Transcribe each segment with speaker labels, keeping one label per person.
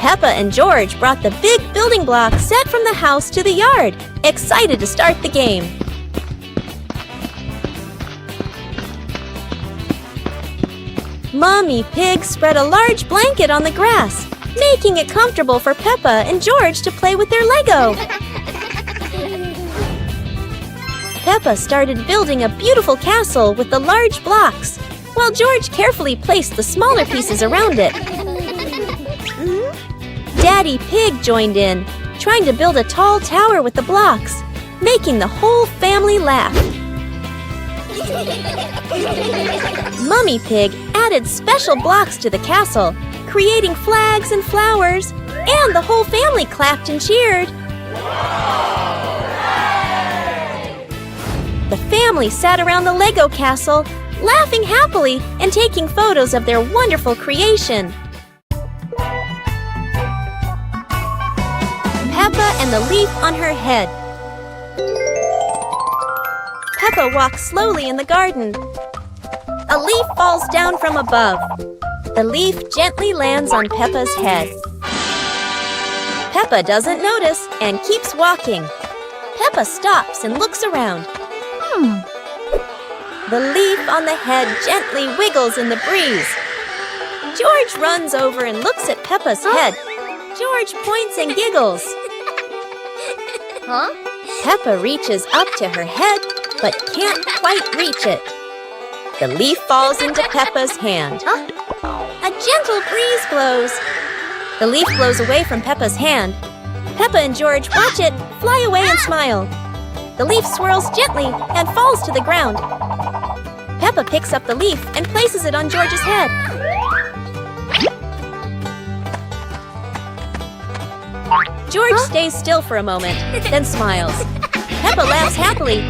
Speaker 1: Peppa and George brought the big building block set from the house to the yard, excited to start the game. Mommy Pig spread a large blanket on the grass, making it comfortable for Peppa and George to play with their Lego. Peppa started building a beautiful castle with the large blocks, while George carefully placed the smaller pieces around it. Daddy Pig joined in, trying to build a tall tower with the blocks, making the whole family laugh. Mummy Pig added special blocks to the castle, creating flags and flowers, and the whole family clapped and cheered. The family sat around the Lego castle, laughing happily and taking photos of their wonderful creation. Peppa and the leaf on her head. Peppa walks slowly in the garden. A leaf falls down from above. The leaf gently lands on Peppa's head. Peppa doesn't notice and keeps walking. Peppa stops and looks around. The leaf on the head gently wiggles in the breeze. George runs over and looks at Peppa's head. George points and giggles. Peppa reaches up to her head, but can't quite reach it. The leaf falls into Peppa's hand. A gentle breeze blows. The leaf blows away from Peppa's hand. Peppa and George watch it fly away and smile. The leaf swirls gently and falls to the ground. Peppa picks up the leaf and places it on George's head. George stays still for a moment, then smiles. Peppa laughs happily.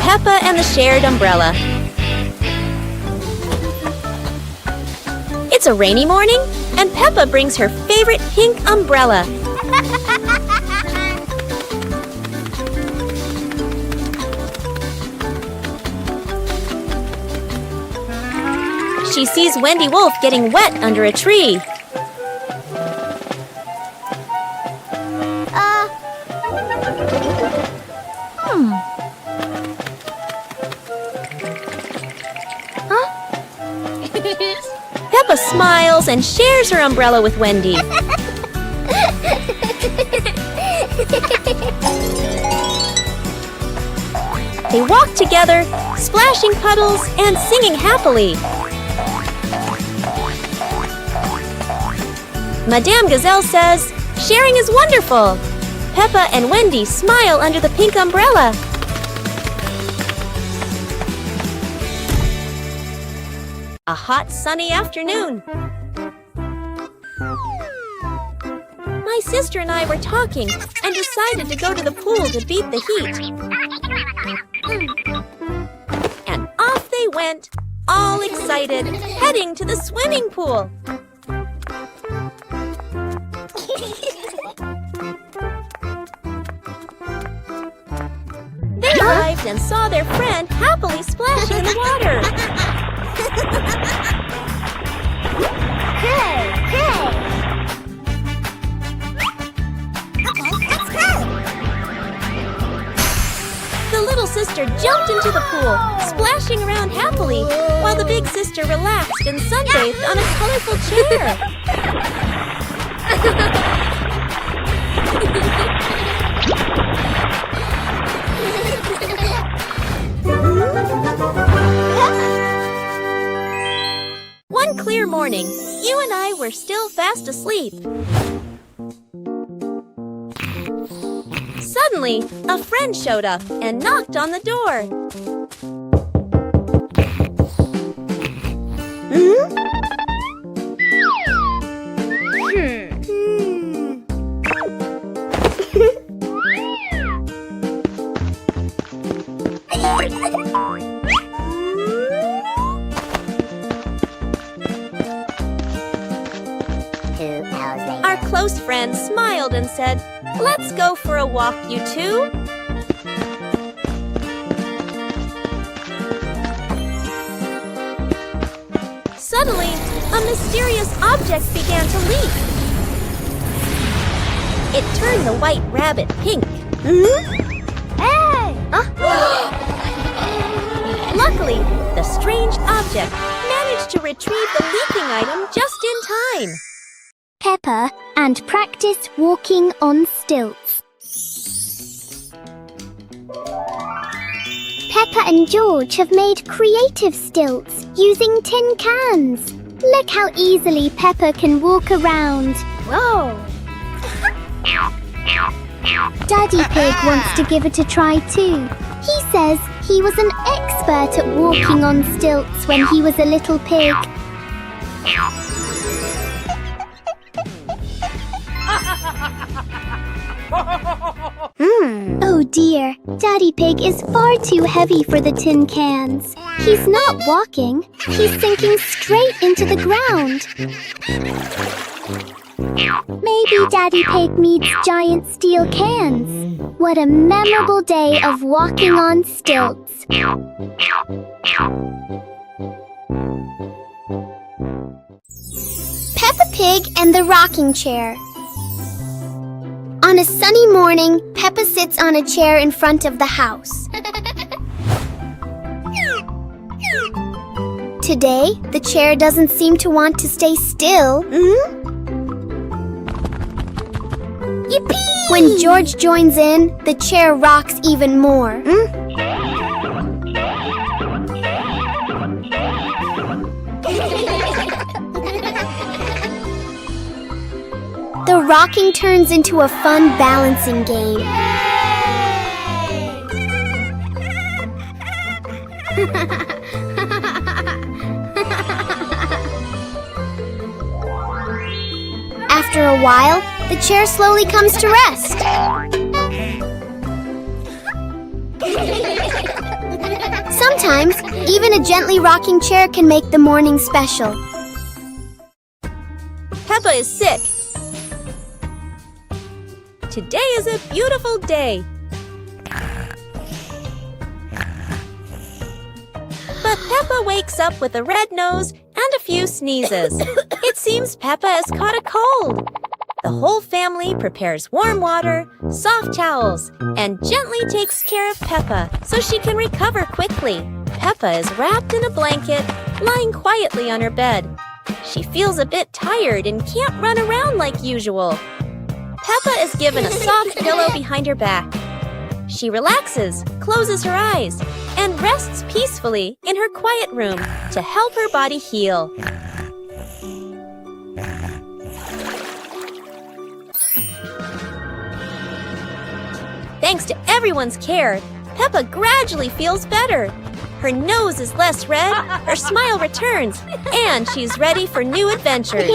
Speaker 1: Peppa and the shared umbrella. It's a rainy morning, and Peppa brings her favorite pink umbrella. She sees Wendy Wolf getting wet under a tree. Peppa smiles and shares her umbrella with Wendy. They walk together, splashing puddles and singing happily. Madame Gazelle says, "Sharing is wonderful." Peppa and Wendy smile under the pink umbrella. A hot, sunny afternoon. My sister and I were talking and decided to go to the pool to beat the heat. And off they went, all excited, heading to the swimming pool. They arrived and saw their friend happily splashing in the water.
Speaker 2: Hey! Okay, let's go!
Speaker 1: The little sister jumped into the pool, splashing around happily, while the the big sister relaxed and sunbathed on a colorful chair. One clear morning, you and I were still fast asleep. Suddenly, a friend showed up and knocked on the door. Our close friend smiled and said, "Let's go for a walk, you two." Suddenly, a mysterious object began to leak. It turned the white rabbit pink.
Speaker 2: Hey!
Speaker 1: Luckily, the strange object managed to retrieve the leaking item just in time.
Speaker 2: Peppa and practice walking on stilts. Peppa and George have made creative stilts using tin cans. Look how easily Peppa can walk around. Whoa! Daddy Pig wants to give it a try too. He says he was an expert at walking on stilts when he was a little pig. Oh dear, Daddy Pig is far too heavy for the tin cans. He's not walking, he's sinking straight into the ground. Maybe Daddy Pig needs giant steel cans. What a memorable day of walking on stilts. Peppa Pig and the rocking chair. On a sunny morning, Peppa sits on a chair in front of the house. Today, the chair doesn't seem to want to stay still. Yippee! When George joins in, the chair rocks even more. The rocking turns into a fun balancing game. After a while, the chair slowly comes to rest. Sometimes, even a gently rocking chair can make the morning special.
Speaker 1: Peppa is sick. Today is a beautiful day. But Peppa wakes up with a red nose and a few sneezes. It seems Peppa has caught a cold. The whole family prepares warm water, soft towels, and gently takes care of Peppa so she can recover quickly. Peppa is wrapped in a blanket, lying quietly on her bed. She feels a bit tired and can't run around like usual. Peppa is given a soft pillow behind her back. She relaxes, closes her eyes, and rests peacefully in her quiet room to help her body heal. Thanks to everyone's care, Peppa gradually feels better. Her nose is less red, her smile returns, and she's ready for new adventures.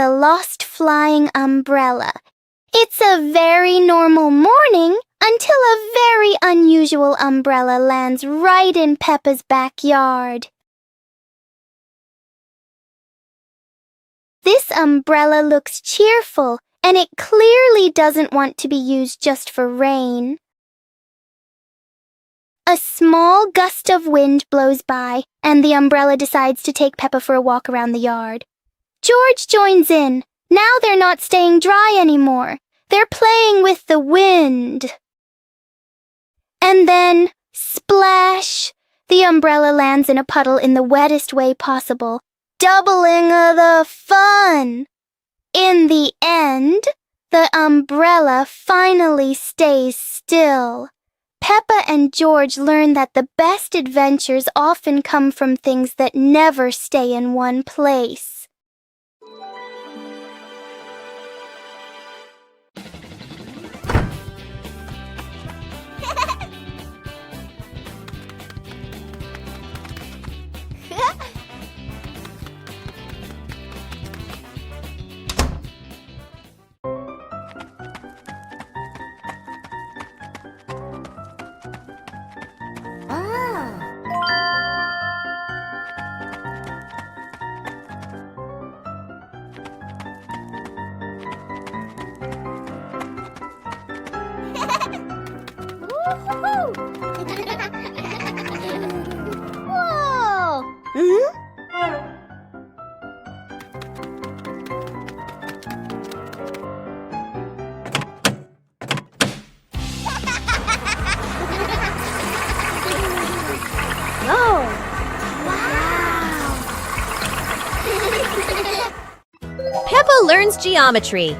Speaker 2: the lost flying umbrella. It's a very normal morning until a very unusual umbrella lands right in Peppa's backyard. This umbrella looks cheerful, and it clearly doesn't want to be used just for rain. A small gust of wind blows by, and the umbrella decides to take Peppa for a walk around the yard. George joins in. Now they're not staying dry anymore. They're playing with the wind. And then, splash! The umbrella lands in a puddle in the wettest way possible, doubling the fun. In the end, the umbrella finally stays still. Peppa and George learn that the best adventures often come from things that never stay in one place.
Speaker 1: Peppa learns geometry.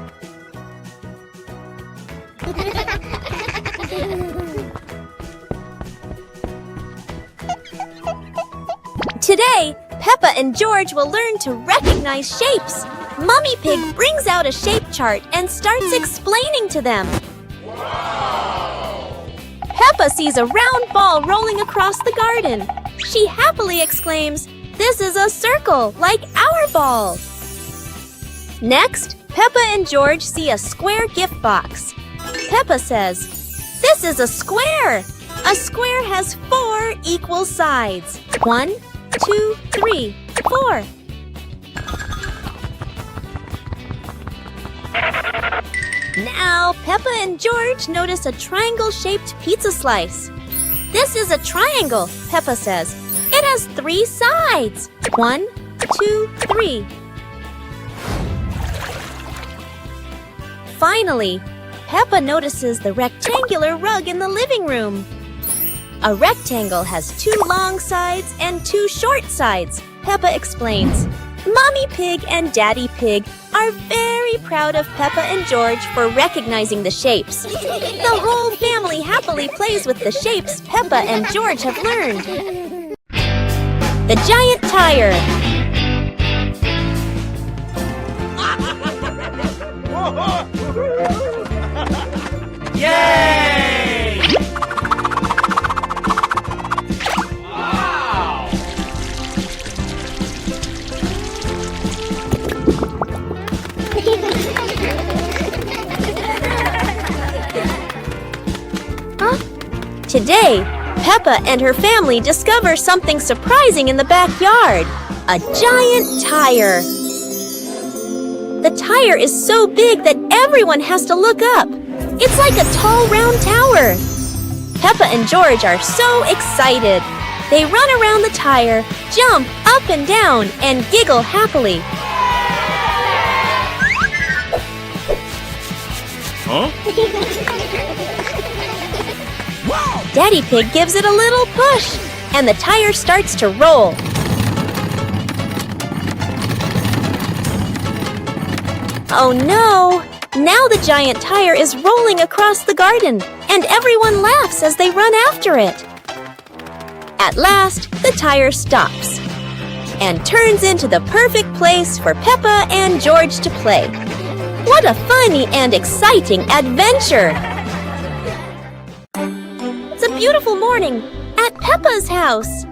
Speaker 1: Today, Peppa and George will learn to recognize shapes. Mummy Pig brings out a shape chart and starts explaining to them. Peppa sees a round ball rolling across the garden. She happily exclaims, "This is a circle, like our ball." Next, Peppa and George see a square gift box. Peppa says, "This is a square. A square has 4 equal sides. 1, 2, 3, 4. Now, Peppa and George notice a triangle-shaped pizza slice. "This is a triangle," Peppa says. "It has 3 sides. 1, 2, 3. Finally, Peppa notices the rectangular rug in the living room. A rectangle has 2 long sides and 2 short sides, Peppa explains. Mommy Pig and Daddy Pig are very proud of Peppa and George for recognizing the shapes. The whole family happily plays with the shapes Peppa and George have learned. The giant tire.
Speaker 3: Yay! Wow!
Speaker 1: Today, Peppa and her family discover something surprising in the backyard. A giant tire. The tire is so big that everyone has to look up. It's like a tall, round tower. Peppa and George are so excited. They run around the tire, jump up and down, and giggle happily.
Speaker 3: Huh?
Speaker 1: Daddy Pig gives it a little push, and the tire starts to roll. Oh no! Now the giant tire is rolling across the garden, and everyone laughs as they run after it. At last, the tire stops and turns into the perfect place for Peppa and George to play. What a funny and exciting adventure! It's a beautiful morning at Peppa's house.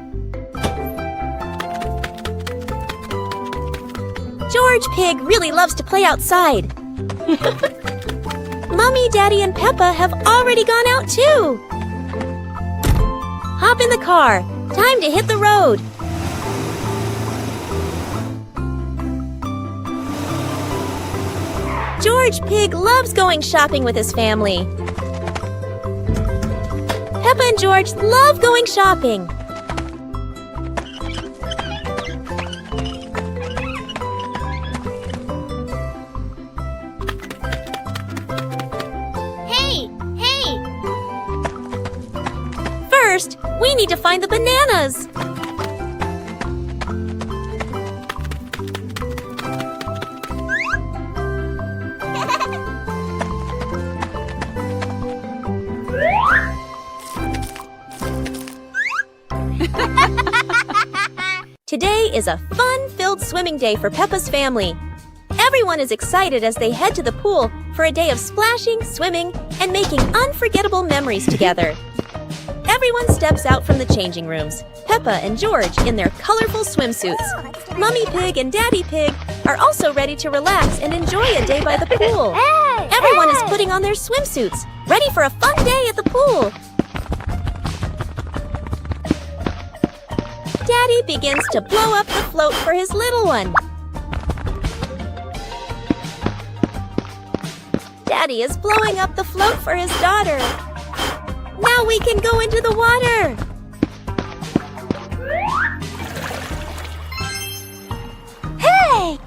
Speaker 1: George Pig really loves to play outside. Mommy, Daddy, and Peppa have already gone out too. Hop in the car. Time to hit the road. George Pig loves going shopping with his family. Peppa and George love going shopping.
Speaker 2: Hey!
Speaker 1: First, we need to find the bananas. Today is a fun-filled swimming day for Peppa's family. Everyone is excited as they head to the pool for a day of splashing, swimming, and making unforgettable memories together. Everyone steps out from the changing rooms, Peppa and George in their colorful swimsuits. Mummy Pig and Daddy Pig are also ready to relax and enjoy a day by the pool. Everyone is putting on their swimsuits, ready for a fun day at the pool. Daddy begins to blow up the float for his little one. Daddy is blowing up the float for his daughter. Now we can go into the water.
Speaker 2: Hey!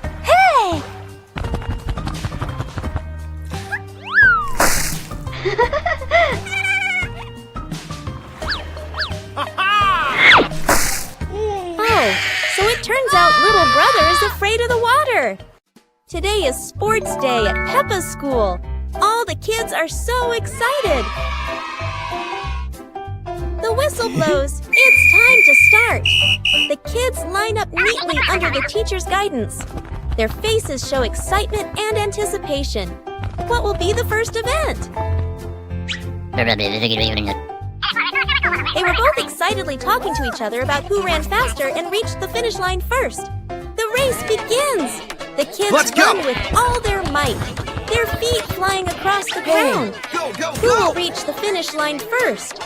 Speaker 1: Oh, so it turns out little brother is afraid of the water. Today is sports day at Peppa's school. All the kids are so excited. The whistle blows. It's time to start. The kids line up neatly under the teacher's guidance. Their faces show excitement and anticipation. What will be the first event? They were both excitedly talking to each other about who ran faster and reached the finish line first. The race begins. The kids run with all their might, their feet flying across the ground. Who will reach the finish line first?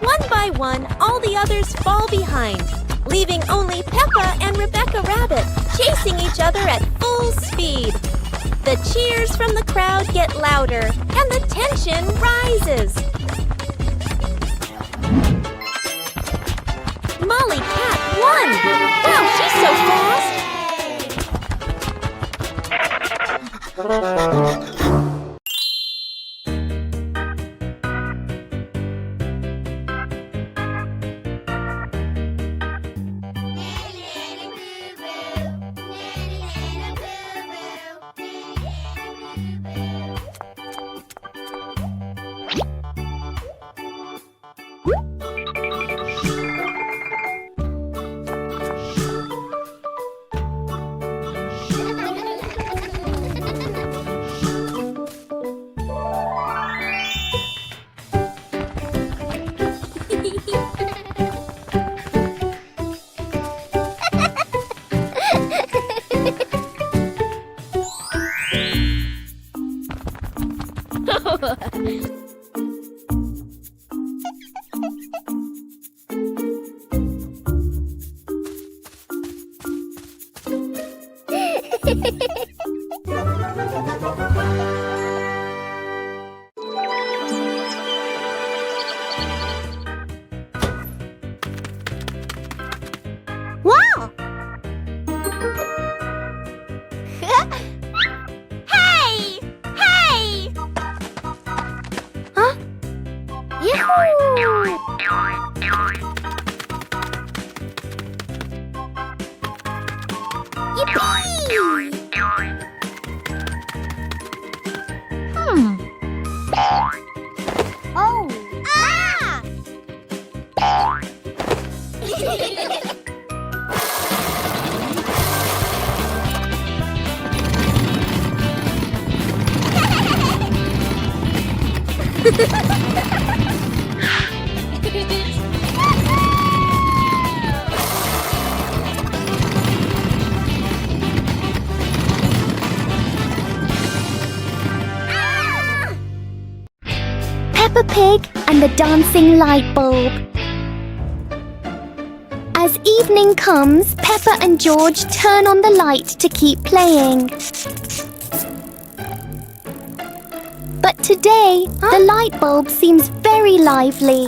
Speaker 1: One by one, all the others fall behind, leaving only Peppa and Rebecca Rabbit chasing each other at full speed. The cheers from the crowd get louder, and the tension rises. Molly Cat won! Wow, she's so fast!
Speaker 2: Wow! Hey! Huh? Yahoo! Yippee! Oh! Ah! Peppa Pig and the dancing light bulb. As evening comes, Peppa and George turn on the light to keep playing. But today, the light bulb seems very lively.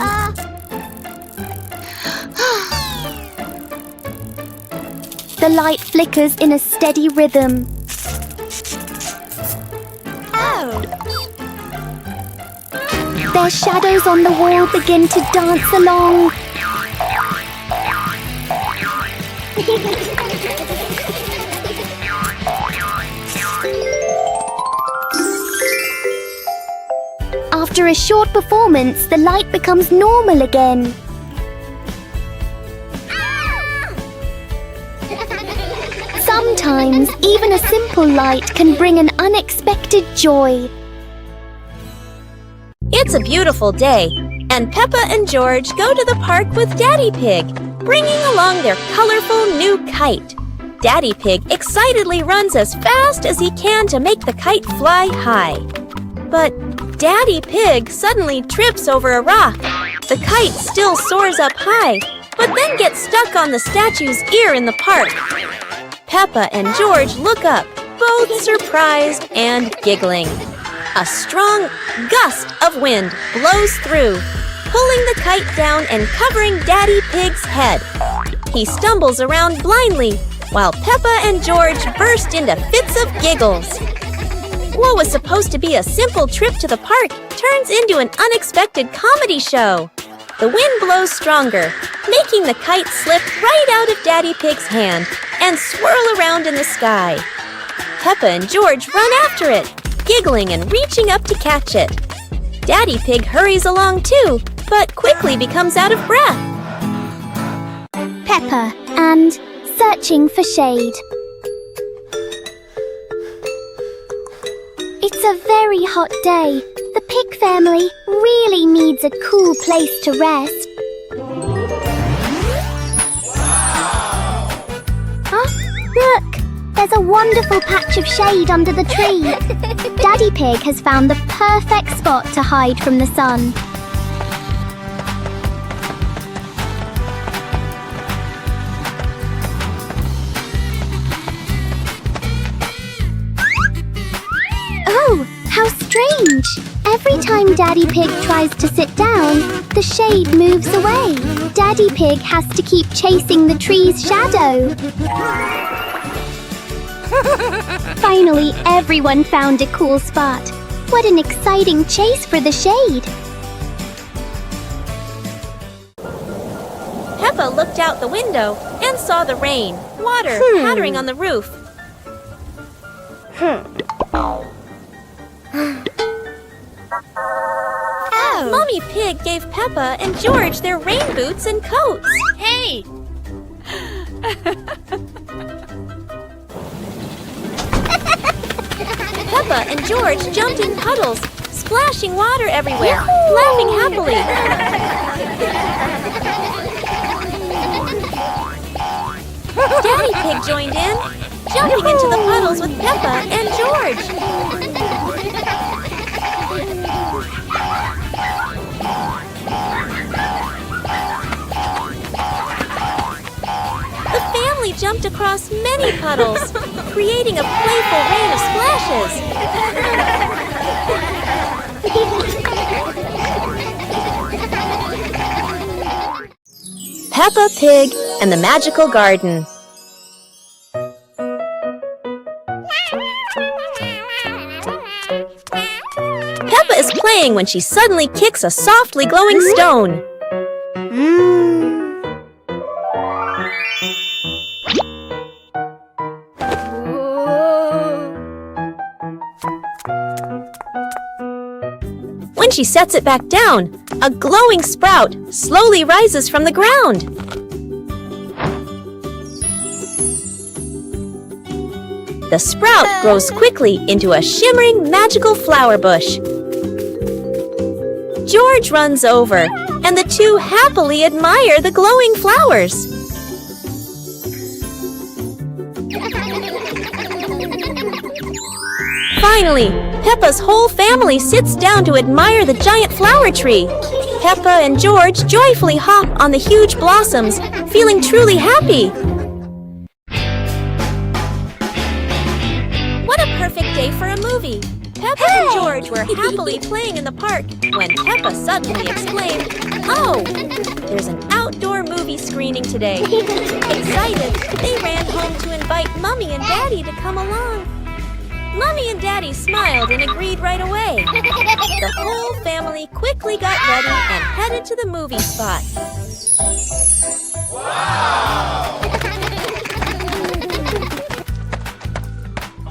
Speaker 2: The light flickers in a steady rhythm. Their shadows on the wall begin to dance along. After a short performance, the light becomes normal again. Sometimes, even a simple light can bring an unexpected joy.
Speaker 1: It's a beautiful day, and Peppa and George go to the park with Daddy Pig, bringing along their colorful new kite. Daddy Pig excitedly runs as fast as he can to make the kite fly high. But Daddy Pig suddenly trips over a rock. The kite still soars up high, but then gets stuck on the statue's ear in the park. Peppa and George look up, both surprised and giggling. A strong gust of wind blows through, pulling the kite down and covering Daddy Pig's head. He stumbles around blindly, while Peppa and George burst into fits of giggles. What was supposed to be a simple trip to the park turns into an unexpected comedy show. The wind blows stronger, making the kite slip right out of Daddy Pig's hand and swirl around in the sky. Peppa and George run after it, giggling and reaching up to catch it. Daddy Pig hurries along too, but quickly becomes out of breath.
Speaker 2: Peppa and searching for shade. It's a very hot day. The pig family really needs a cool place to rest. Look! There's a wonderful patch of shade under the tree. Daddy Pig has found the perfect spot to hide from the sun. Oh, how strange! Every time Daddy Pig tries to sit down, the shade moves away. Daddy Pig has to keep chasing the tree's shadow. Finally, everyone found a cool spot. What an exciting chase for the shade!
Speaker 1: Peppa looked out the window and saw the rain, water pattering on the roof. Mommy Pig gave Peppa and George their rain boots and coats. Hey! Peppa and George jumped in puddles, splashing water everywhere, laughing happily. Daddy Pig joined in, jumping into the puddles with Peppa and George. The family jumped across many puddles, creating a playful rain of splashes. Peppa Pig and the Magical Garden. Peppa is playing when she suddenly kicks a softly glowing stone. When she sets it back down, a glowing sprout slowly rises from the ground. The sprout grows quickly into a shimmering magical flower bush. George runs over, and the two happily admire the glowing flowers. Finally, Peppa's whole family sits down to admire the giant flower tree. Peppa and George joyfully hop on the huge blossoms, feeling truly happy. What a perfect day for a movie! Peppa and George were happily playing in the park when Peppa suddenly exclaimed, "Oh, there's an outdoor movie screening today." Excited, they ran home to invite Mummy and Daddy to come along. Mummy and Daddy smiled and agreed right away. The whole family quickly got ready and headed to the movie spot.
Speaker 3: Wow!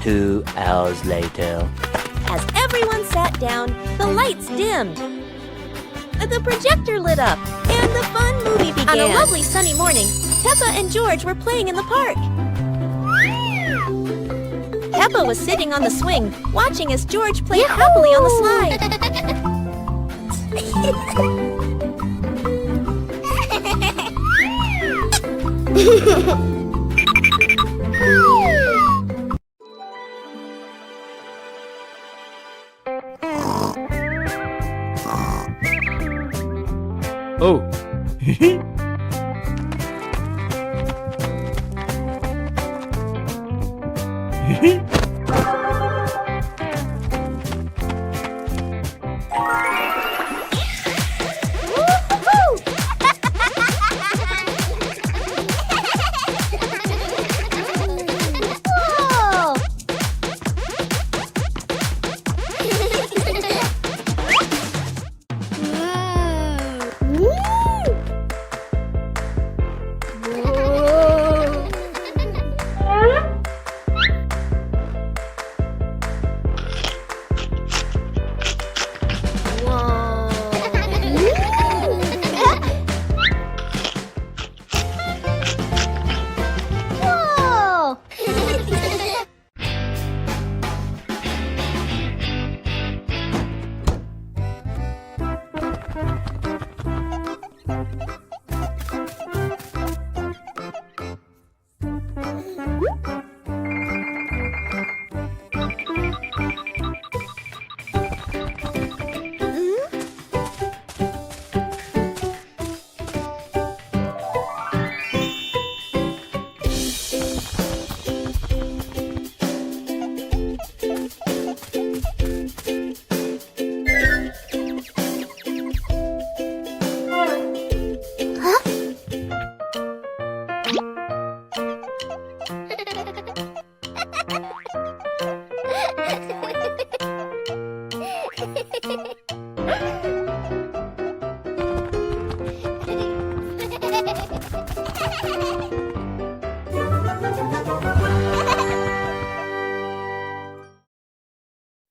Speaker 4: 2 hours later.
Speaker 1: As everyone sat down, the lights dimmed. The projector lit up, and the fun movie began. On a lovely sunny morning, Peppa and George were playing in the park. Peppa was sitting on the swing, watching as George played happily on the slide.
Speaker 4: Oh.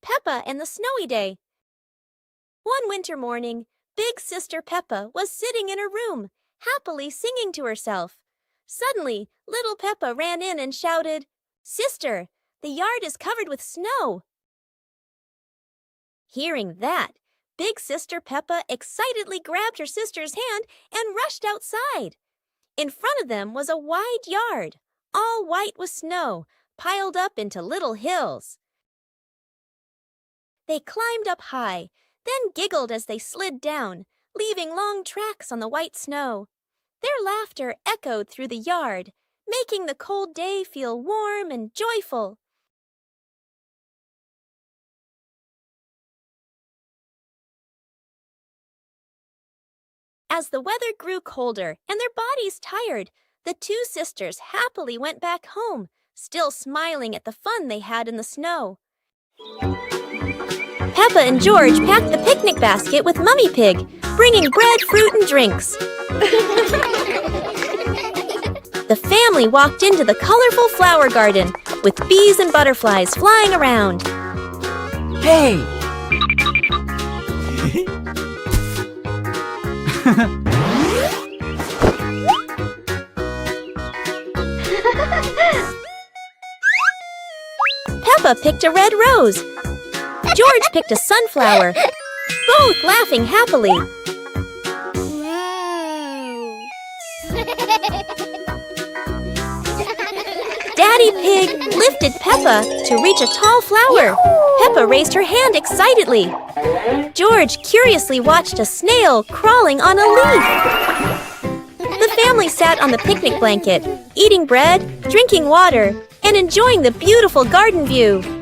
Speaker 1: Peppa and the Snowy Day. One winter morning, Big Sister Peppa was sitting in her room, happily singing to herself. Suddenly, little Peppa ran in and shouted, "Sister, the yard is covered with snow." Hearing that, Big Sister Peppa excitedly grabbed her sister's hand and rushed outside. In front of them was a wide yard, all white with snow, piled up into little hills. They climbed up high, then giggled as they slid down, leaving long tracks on the white snow. Their laughter echoed through the yard, making the cold day feel warm and joyful. As the weather grew colder and their bodies tired, the two sisters happily went back home, still smiling at the fun they had in the snow. Peppa and George packed the picnic basket with Mummy Pig, bringing bread, fruit, and drinks. The family walked into the colorful flower garden, with bees and butterflies flying around.
Speaker 4: Hey!
Speaker 1: Peppa picked a red rose. George picked a sunflower, both laughing happily. Daddy Pig lifted Peppa to reach a tall flower. Peppa raised her hand excitedly. George curiously watched a snail crawling on a leaf. The family sat on the picnic blanket, eating bread, drinking water, and enjoying the beautiful garden view.